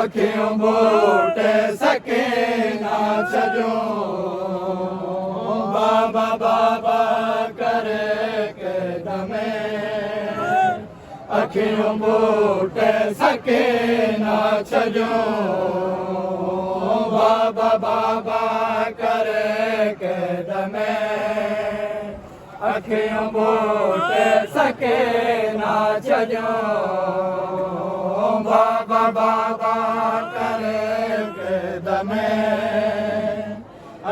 अखियूं बूटे सके ना छॾियो बाबा बाबा करे के दमे अखियूं बूटे सके ना छॾियो बाबा बाबा करे के दमे अखियूं बूटे सके ना छॾियो बाबा बाबा करे के दमे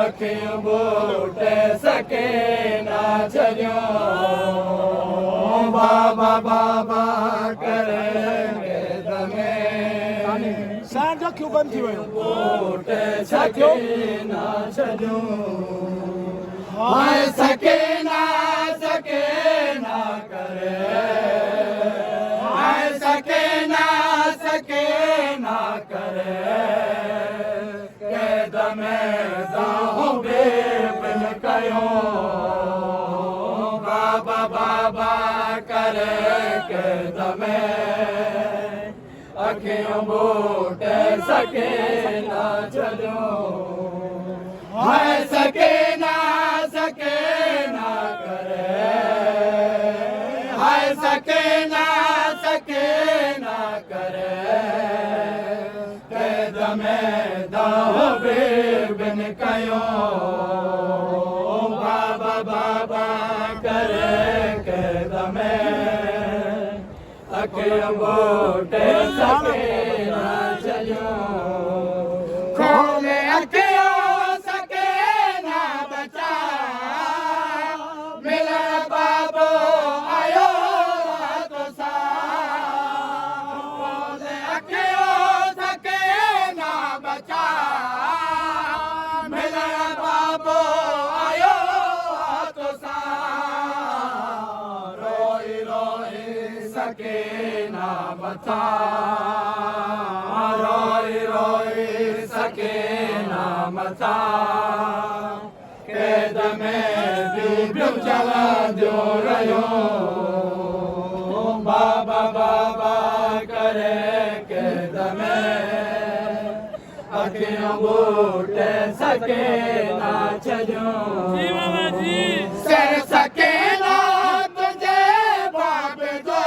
अखियूं बूटे सके ना छॾियो बाबा बाबा करे के दमे साँझ अखियूं बंदि थी वियूं बूटे सके ना छॾियो हाय सके ना करे हाय सके ना करे कैद में दाहों बेबिन कयो बाबा बाबा करे कैद में अखियूं बूटे सके ना छॾियो हाय सके ना करे हाय सके ना करे कैद में दाहों बेबिन कयो बाबा बाबा करे कैद में अखियूं बूटे सके ना छॾियो खोले अखियूं सके ना बचा मिलण बाबो आयो तो सा खोले अखियूं सके ना बचा मिलण बाबो आयो तो सा रोई रोई सके ना बचा रोई रोई सके ना मचा कैद में बीबियूं चवंदियूं रहियो बाबा बाबा करे कैद में अखियूं बूटे सके ना छॾियो सिर सके ना तुंहिंजे बाब जो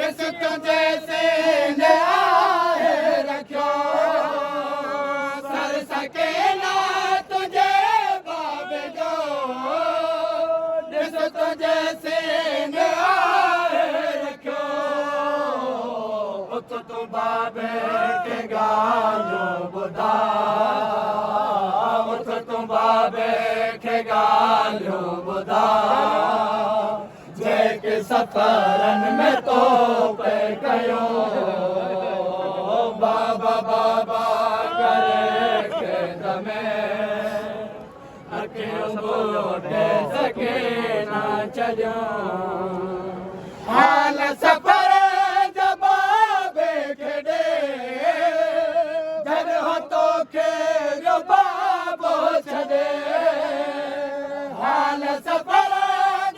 ॾिस तुंहिंजे सीने आहे रखियो सर सके ना तुंहिंजे बाब जो ॾिस तुंहिंजे सीने आहे रखियो उथ तूं बाबे खे ॻाल्हियूं ॿुधा उथ तूं बाबे खे ॻाल्हियूं ॿुधा जेके सफ़रनि में तो पे कयो बाबा बाबा करे कैद में अखियूं बूटे सके ना छॾियो हाल सफ़र जवाबे खे ॾे जॾहिं तोखे ॿियो बाबो छॾे हाल सफ़र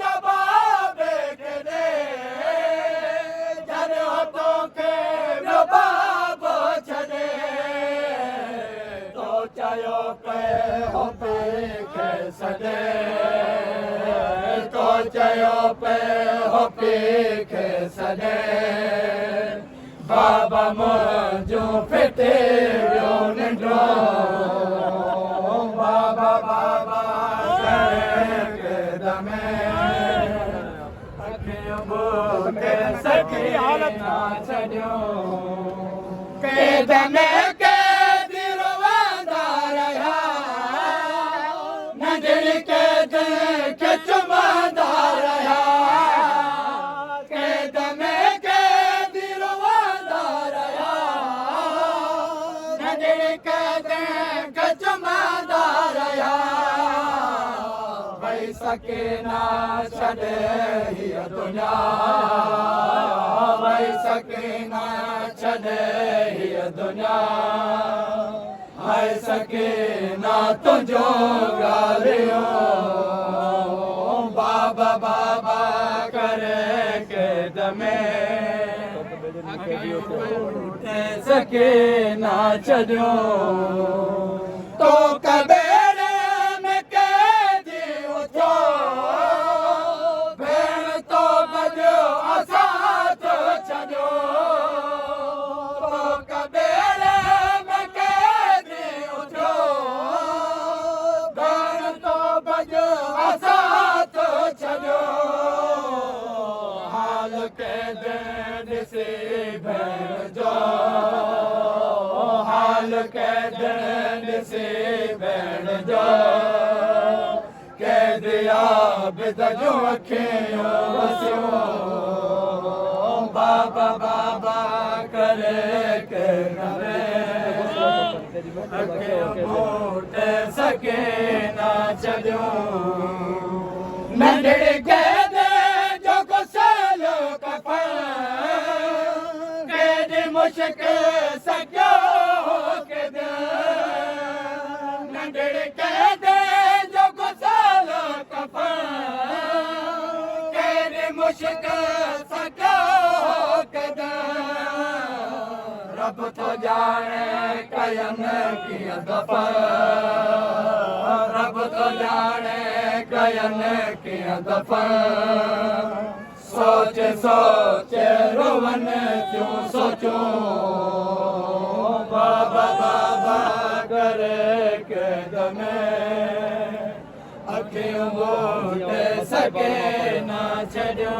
जवाबे खे ॾे जॾहिं तोखे ॿियो बाबो छॾे तो चयो पे हो पे खे सॾे तो चयो पे हो पे खे सॾे बाबा मुंहिंजो फिटे वियो निंडो बाबा बाबा करे कैद में अखियूं बूटे सके ना छॾियो कैद में कैदी रोवंदा रहिया नंढड़ी कैद खे चुमंदा रहिया कैद में कैदी रोवंदा रहिया नंढड़ी कैद खे चुमंदा रहिया भई सके ना छॾे हीअ दुनिया भई सके ना छॾे हीअ दुनिया हाय सके ना तुंहिंजो ॻाल्हियो बाबा बाबा करे कैद में सके ना छॾियो तो कबेड़े में कैदी उथो भेण तो भॼो असां तो छॾियो तो कबेड़े में कैदी उथो भेण तो भॼो असां तो छॾियो हाल कैद ॾिसी भेण जो हाल कैद ॾिसी भेण जो कैदिया बिद जूं अखियूं वसियूं बाबा बाबा करे करे अखियूं मूट सके ना छॾियूं नंढड़ी कैद जो गुसल कफन केॾी मुश्किल सकियो कैद नंढड़ी कैद जो गुसल कफन केॾी मुश्किल सकियो कैद रब तो ॼाणे कयनि कीअं दफ़न रब तो ॼाणे कयनि कीअं दफ़न सोच सोच रोवन थियूं सोचूं बाबा बाबा करे कैद में अखियूं ॿूट सके ना छॾियो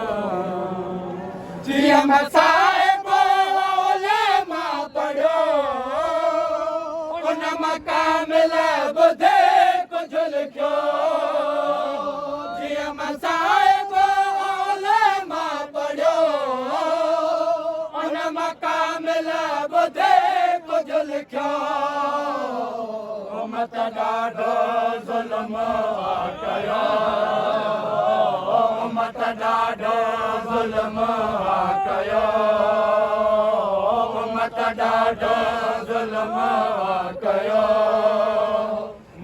जीअं मसाइब उलेमा पढ़ियो उन मकामिल ॿुधे कुझु लिखियो जीअं मसाइब उलेमा पढ़ियो उन मकामिल ॿुधे कुझु लिखियो उमत ॾाढो ज़ुल्म कयो उमत ॾाढो ज़ुल्म कयो उमत ॾाढो ज़ुल्म कयो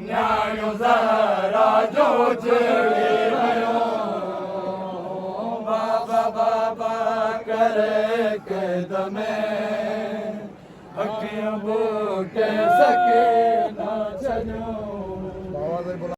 न्याणियूं ज़हरा जो उजड़ी वियो बाबा बाबा करे कैद में अखियूं ॿूट सके ना छॾियो